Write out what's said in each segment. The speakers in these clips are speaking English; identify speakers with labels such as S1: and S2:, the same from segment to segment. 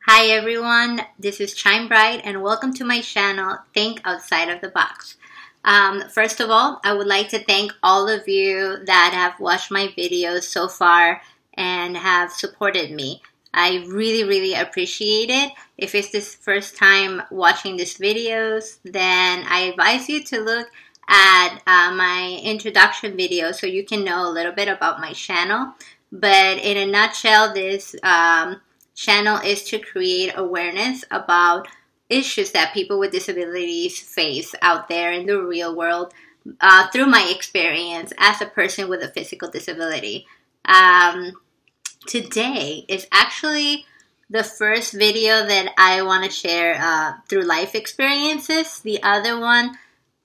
S1: Hi everyone, this is Chime Bright and welcome to my channel, Think Outside of the Box. First of all, I would like to thank all of you that have watched my videos so far and have supported me. I really appreciate it. If it's this first time watching these videos, then I advise you to look at my introduction video so you can know a little bit about my channel. But in a nutshell, this channel is to create awareness about issues that people with disabilities face out there in the real world through my experience as a person with a physical disability. Today is actually the first video that I want to share through life experiences. The other one,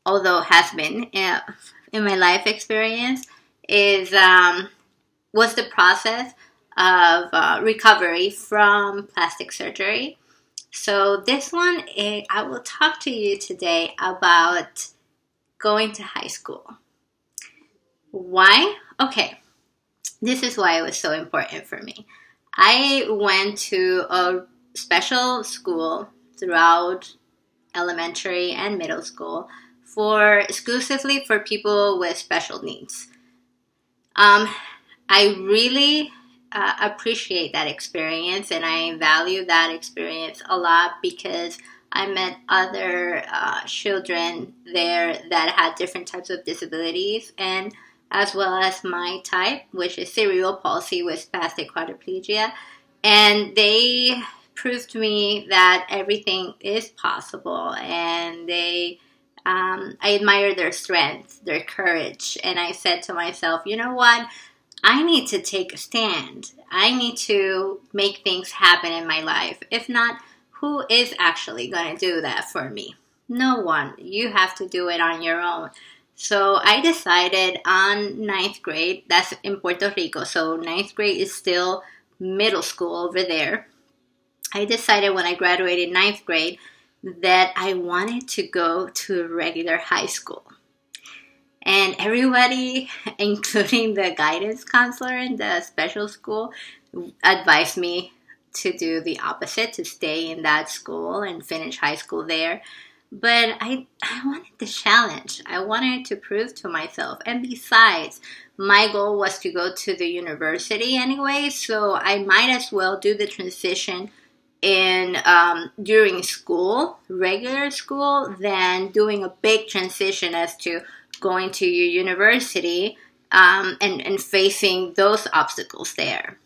S1: although has been in my life experience, is was the process of recovery from plastic surgery. So this one, I will talk to you today about going to high school. Why? Okay, this is why it was so important for me. I went to a special school throughout elementary and middle school exclusively for people with special needs. I really appreciate that experience, and I value that experience a lot because I met other children there that had different types of disabilities, and as well as my type, which is cerebral palsy with spastic quadriplegia, and they proved to me that everything is possible, and I admire their strength, their courage, and I said to myself, you know what? I need to take a stand. I need to make things happen in my life. If not, who is actually going to do that for me? No one. You have to do it on your own. So I decided on 9th grade, that's in Puerto Rico, so 9th grade is still middle school over there. I decided when I graduated 9th grade that I wanted to go to a regular high school. And everybody, including the guidance counselor in the special school, advised me to do the opposite, to stay in that school and finish high school there. But I wanted the challenge. I wanted to prove to myself. And besides, my goal was to go to the university anyway, so I might as well do the transition during school, regular school, than doing a big transition as to going to your university and facing those obstacles there.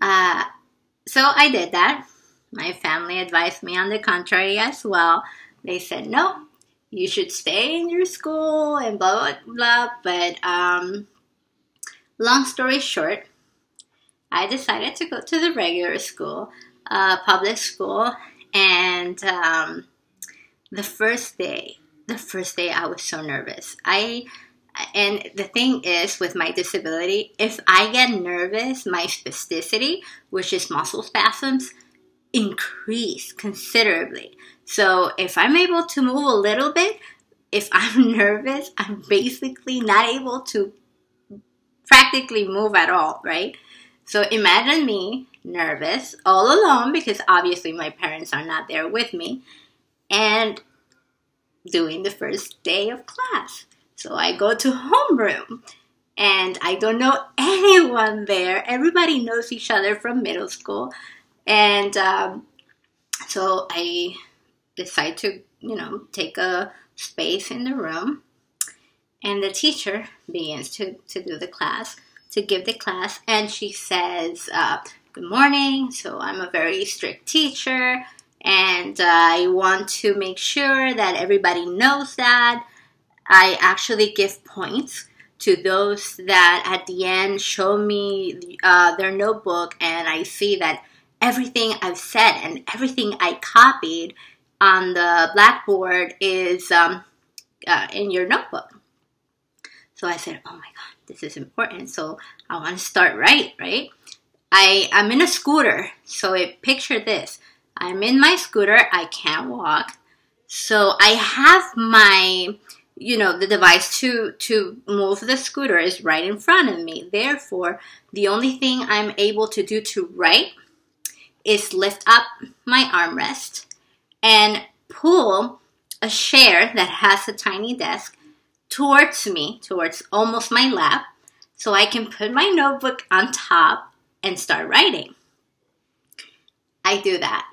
S1: So I did that. My family advised me on the contrary as well. They said, no, you should stay in your school and blah, blah, blah. But long story short, I decided to go to the regular school, public school, and the first day I was so nervous. And the thing is, with my disability, if I get nervous, my spasticity, which is muscle spasms, increase considerably. So if I'm able to move a little bit, if I'm nervous, I'm basically not able to practically move at all, right? So imagine me nervous all alone, because obviously my parents are not there with me, and doing the first day of class. So I go to homeroom and I don't know anyone there. Everybody knows each other from middle school. And so I decide to, take a space in the room. And the teacher begins to do the class, to give the class. And she says, good morning. So I'm a very strict teacher. And I want to make sure that everybody knows that. I actually give points to those that at the end show me their notebook, and I see that everything I've said and everything I copied on the blackboard is in your notebook. So I said, oh my God, this is important. So I want to start right? I'm in a scooter. So picture this. I'm in my scooter. I can't walk. So I have my, the device to move the scooter is right in front of me. Therefore, the only thing I'm able to do to write is lift up my armrest and pull a chair that has a tiny desk towards me, towards almost my lap, so I can put my notebook on top and start writing. I do that.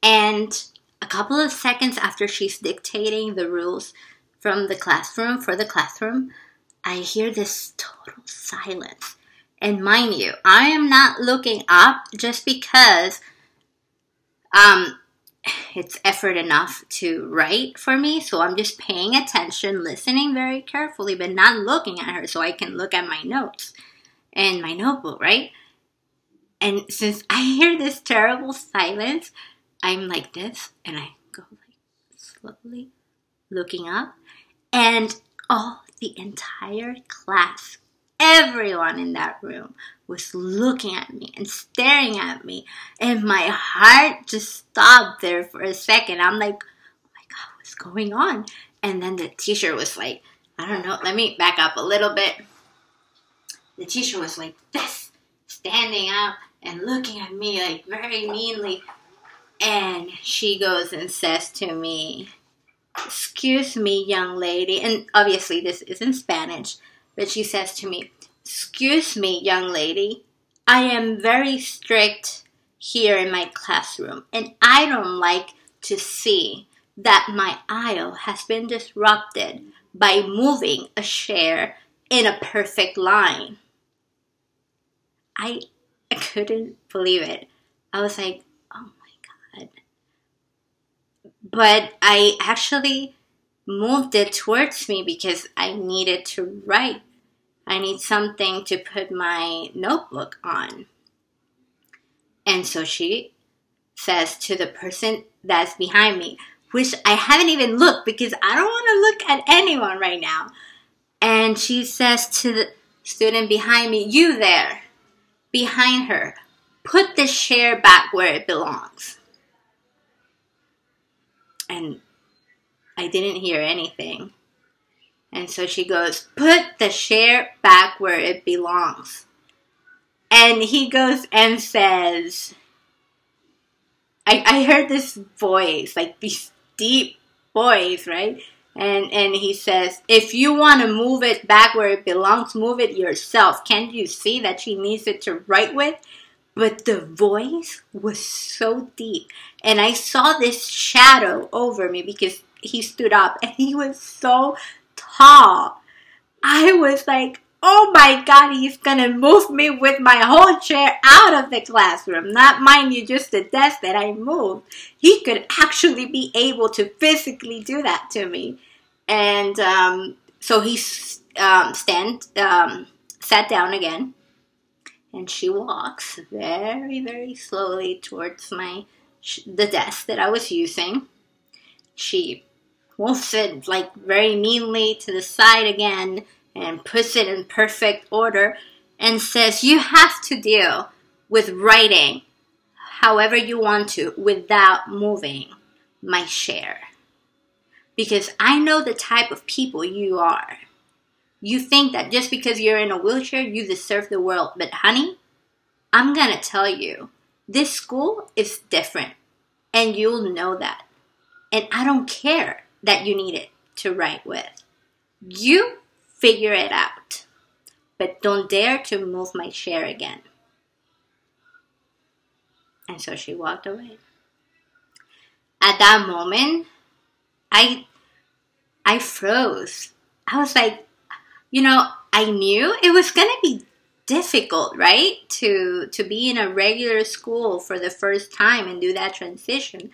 S1: And a couple of seconds after she's dictating the rules from the classroom, for the classroom, I hear this total silence. And mind you, I am not looking up just because it's effort enough to write for me. So I'm just paying attention, listening very carefully, but not looking at her so I can look at my notes and my notebook, right? And since I hear this terrible silence, I'm like this, and I go like slowly looking up, and the entire class, everyone in that room was looking at me and staring at me, and my heart just stopped there for a second. I'm like, oh my God, what's going on? And then the teacher was like, I don't know, let me back up a little bit. The teacher was like this, standing up and looking at me like very meanly. And she goes and says to me, excuse me, young lady. And obviously this is in Spanish, but she says to me, excuse me, young lady. I am very strict here in my classroom, and I don't like to see that my aisle has been disrupted by moving a chair in a perfect line. I couldn't believe it. I was like, oh my God. But I actually moved it towards me because I needed to write. I need something to put my notebook on. And so she says to the person that's behind me, which I haven't even looked because I don't want to look at anyone right now. And she says to the student behind me, you there, behind her, put the chair back where it belongs. And I didn't hear anything. And so she goes, put the chair back where it belongs. And he goes and says, I heard this voice, like this deep voice, right? And he says, if you want to move it back where it belongs, move it yourself. Can't you see that she needs it to write with? But the voice was so deep. And I saw this shadow over me because he stood up and he was so tall. I was like, oh my God, he's going to move me with my whole chair out of the classroom. Not, mind you, just the desk that I moved. He could actually be able to physically do that to me. And so he sat down again. And she walks very, very slowly towards the desk that I was using. She moves it like very meanly to the side again and puts it in perfect order and says, you have to deal with writing however you want to without moving my chair. Because I know the type of people you are. You think that just because you're in a wheelchair, you deserve the world. But honey, I'm going to tell you, this school is different. And you'll know that. And I don't care that you need it to write with. You figure it out. But don't dare to move my chair again. And so she walked away. At that moment, I froze. I was like, I knew it was going to be difficult, right? To be in a regular school for the first time and do that transition.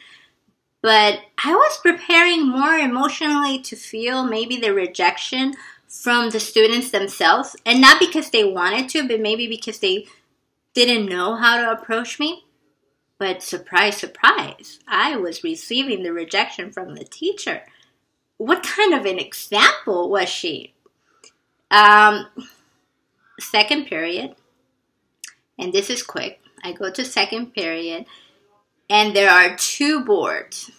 S1: But I was preparing more emotionally to feel maybe the rejection from the students themselves. And not because they wanted to, but maybe because they didn't know how to approach me. But surprise, surprise, I was receiving the rejection from the teacher. What kind of an example was she? Second period, and this is quick. I go to second period, and there are two blackboards.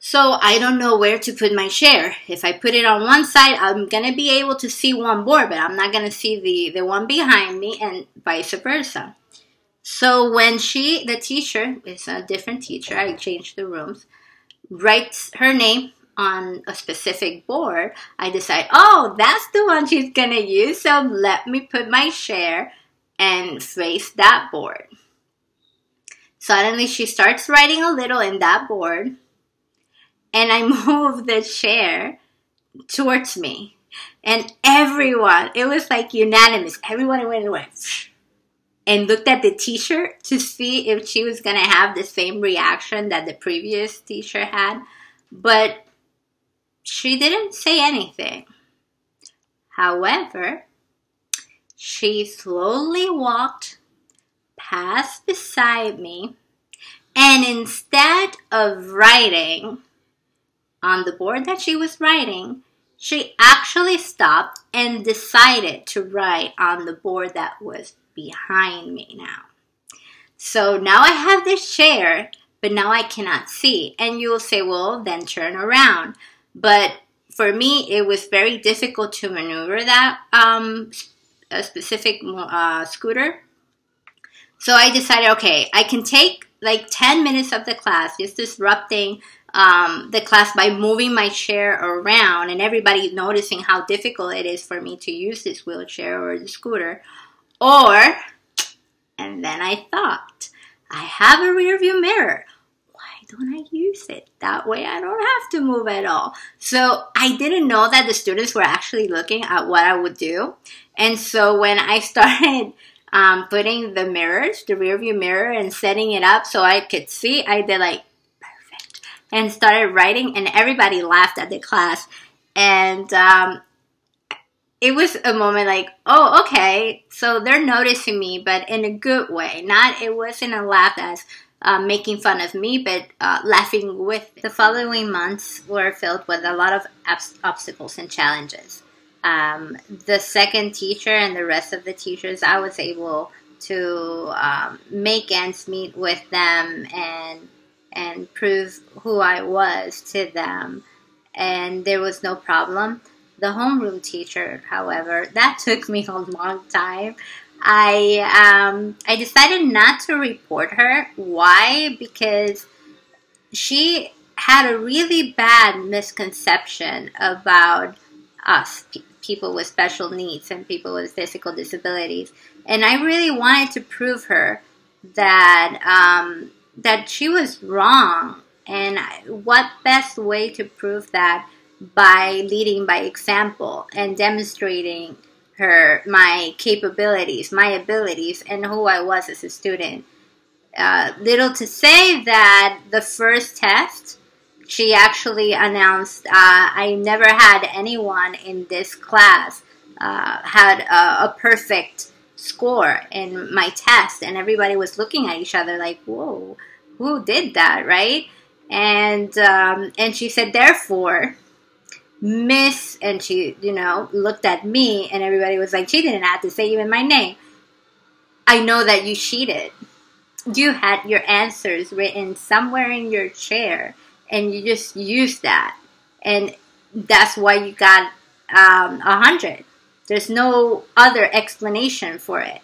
S1: So I don't know where to put my chair. If I put it on one side, I'm going to be able to see one board, but I'm not going to see the one behind me, and vice versa. So when the teacher, is a different teacher, I changed the rooms, writes her name on a specific board, I decide, oh, that's the one she's going to use, so let me put my chair and face that board. Suddenly she starts writing a little in that board, and I move the chair towards me. And everyone, it was like unanimous. Everyone went away and looked at the teacher to see if she was going to have the same reaction that the previous teacher had. But she didn't say anything. However, she slowly walked past beside me, and instead of writing on the board that she was writing, she actually stopped and decided to write on the board that was behind me now. So now I have this chair, but now I cannot see. And you will say, well, then turn around. But for me, it was very difficult to maneuver that a specific scooter. So I decided, okay, I can take like 10 minutes of the class, just disrupting the class by moving my chair around and everybody noticing how difficult it is for me to use this wheelchair or the scooter. Or, and then I thought, I have a rear view mirror. Why don't I use it? That way I don't have to move at all. So I didn't know that the students were actually looking at what I would do. And so when I started putting the mirrors, the rear view mirror, and setting it up so I could see, I did like, perfect, and started writing, and everybody laughed at the class. And it was a moment like, oh, okay, so they're noticing me, but in a good way. It wasn't a laugh as making fun of me, but laughing with it. The following months were filled with a lot of obstacles and challenges. The second teacher and the rest of the teachers, I was able to make ends meet with them and prove who I was to them, and there was no problem. The homeroom teacher, however, that took me a long time. I decided not to report her. Why? Because she had a really bad misconception about us, people with special needs and people with physical disabilities. And I really wanted to prove her that that she was wrong. And what best way to prove that by leading by example and demonstrating her my capabilities, my abilities, and who I was as a student. Little to say that the first test, she actually announced I never had anyone in this class had a perfect score in my test, and everybody was looking at each other like, whoa, who did that, right? And she said, therefore, Miss, and she, looked at me, and everybody was like, she didn't have to say even my name. I know that you cheated. You had your answers written somewhere in your chair, and you just used that, and that's why you got 100. There's no other explanation for it.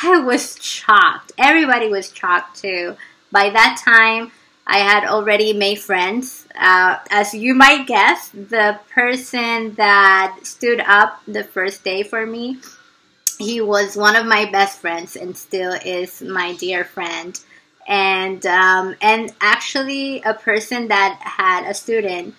S1: I was shocked. Everybody was shocked too. By that time, I had already made friends. As you might guess, the person that stood up the first day for me, he was one of my best friends and still is my dear friend. And actually a person that had a student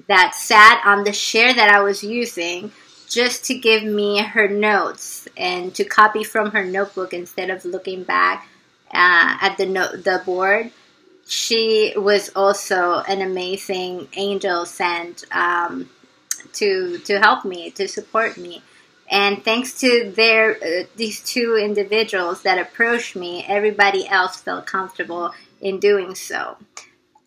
S1: that sat on the chair that I was using just to give me her notes and to copy from her notebook instead of looking back at the board. She was also an amazing angel sent to help me, to support me. And thanks to these two individuals that approached me, everybody else felt comfortable in doing so.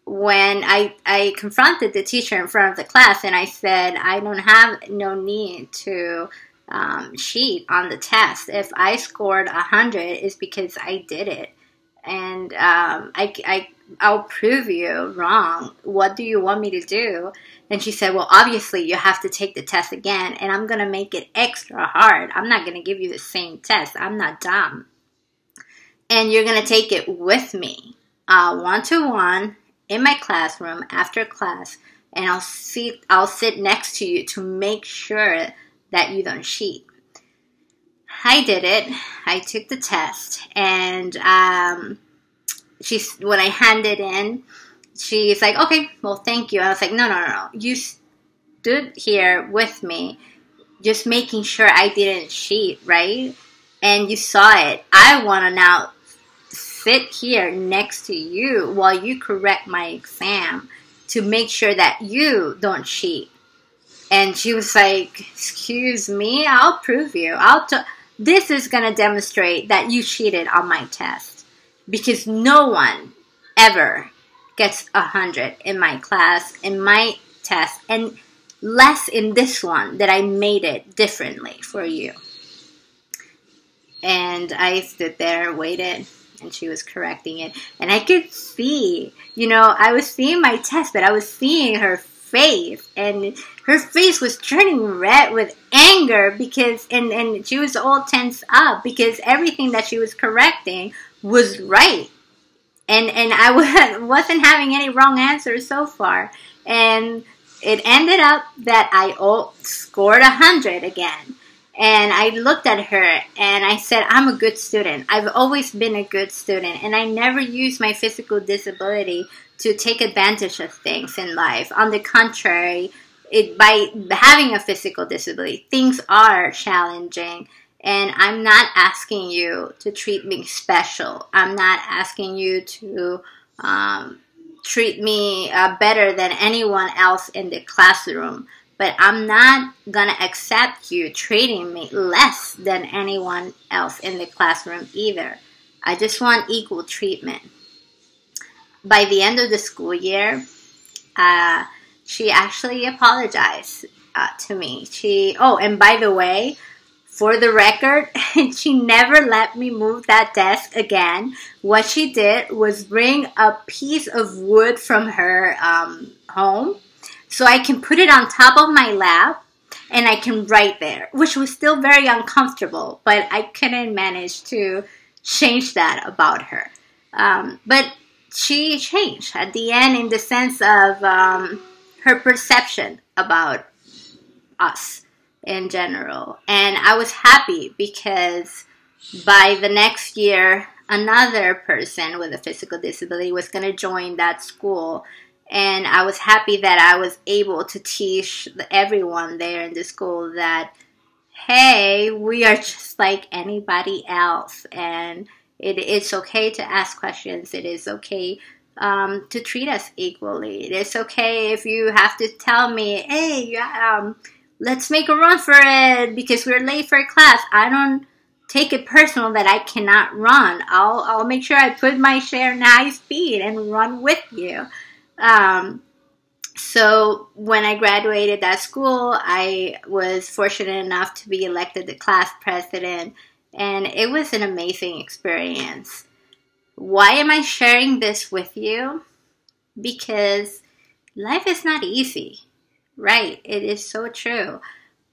S1: When I confronted the teacher in front of the class and I said, I don't have no need to cheat on the test. If I scored 100, it's because I did it. And I'll prove you wrong. What do you want me to do? And she said, well, obviously you have to take the test again, and I'm going to make it extra hard. I'm not going to give you the same test. I'm not dumb. And you're going to take it with me, one-to-one, in my classroom after class, and I'll sit next to you to make sure that you don't cheat. I did it. I took the test, and when I handed in, she's like, okay, well, thank you. I was like, no. You stood here with me, just making sure I didn't cheat, right? And you saw it. I want to now sit here next to you while you correct my exam to make sure that you don't cheat. And she was like, excuse me, I'll prove you. This is going to demonstrate that you cheated on my test. Because no one ever gets 100 in my class, in my test, and less in this one that I made it differently for you. And I stood there, waited, and she was correcting it. And I could see, I was seeing my test, but I was seeing her face, and her face was turning red with anger because, and she was all tense up because everything that she was correcting was right. And I wasn't having any wrong answers so far. And it ended up that I scored 100 again. And I looked at her and I said, I'm a good student. I've always been a good student. And I never used my physical disability to take advantage of things in life. On the contrary, by having a physical disability, things are challenging. And I'm not asking you to treat me special. I'm not asking you to treat me better than anyone else in the classroom. But I'm not going to accept you treating me less than anyone else in the classroom either. I just want equal treatment. By the end of the school year, she actually apologized to me. And by the way, for the record, she never let me move that desk again. What she did was bring a piece of wood from her home so I can put it on top of my lap and I can write there, which was still very uncomfortable, but I couldn't manage to change that about her. But she changed at the end in the sense of her perception about us in general. And I was happy because by the next year, another person with a physical disability was going to join that school. And I was happy that I was able to teach everyone there in the school that, hey, we are just like anybody else. And it's okay to ask questions. It is okay to treat us equally. It is okay if you have to tell me, hey, let's make a run for it because we're late for class. I don't take it personal that I cannot run. I'll make sure I put my share in high speed and run with you. So when I graduated that school, I was fortunate enough to be elected the class president, and it was an amazing experience. Why am I sharing this with you? Because life is not easy, right? It is so true.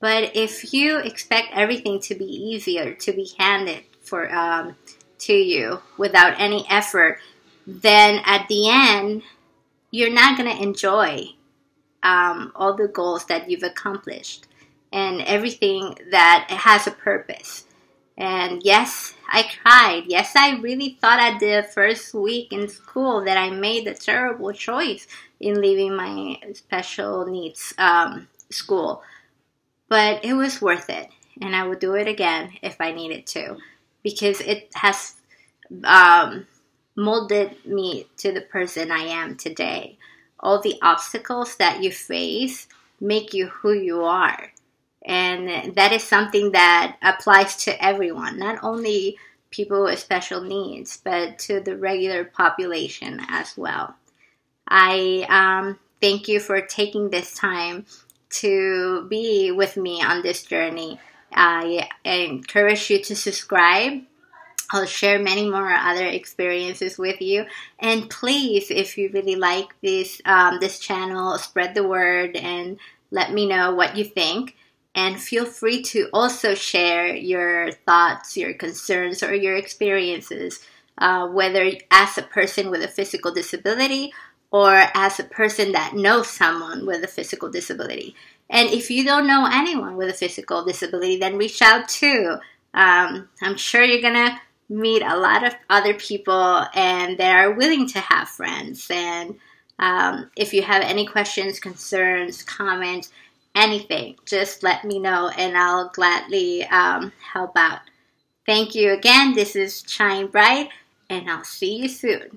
S1: But if you expect everything to be easier, to be handed to you without any effort, then at the end, you're not going to enjoy all the goals that you've accomplished and everything that has a purpose. And yes, I cried. Yes, I really thought at the first week in school that I made a terrible choice in leaving my special needs school. But it was worth it. And I would do it again if I needed to. Because it has molded me to the person I am today. All the obstacles that you face make you who you are. And that is something that applies to everyone, not only people with special needs, but to the regular population as well. I thank you for taking this time to be with me on this journey. I encourage you to subscribe I'll share many more other experiences with you. And please, if you really like this channel, spread the word and let me know what you think. And feel free to also share your thoughts, your concerns, or your experiences, whether as a person with a physical disability or as a person that knows someone with a physical disability. And if you don't know anyone with a physical disability, then reach out too. I'm sure you're going to meet a lot of other people and they are willing to have friends. And if you have any questions, concerns, comments, anything, just let me know and I'll gladly help out. Thank you again. This is Shine Bright and I'll see you soon.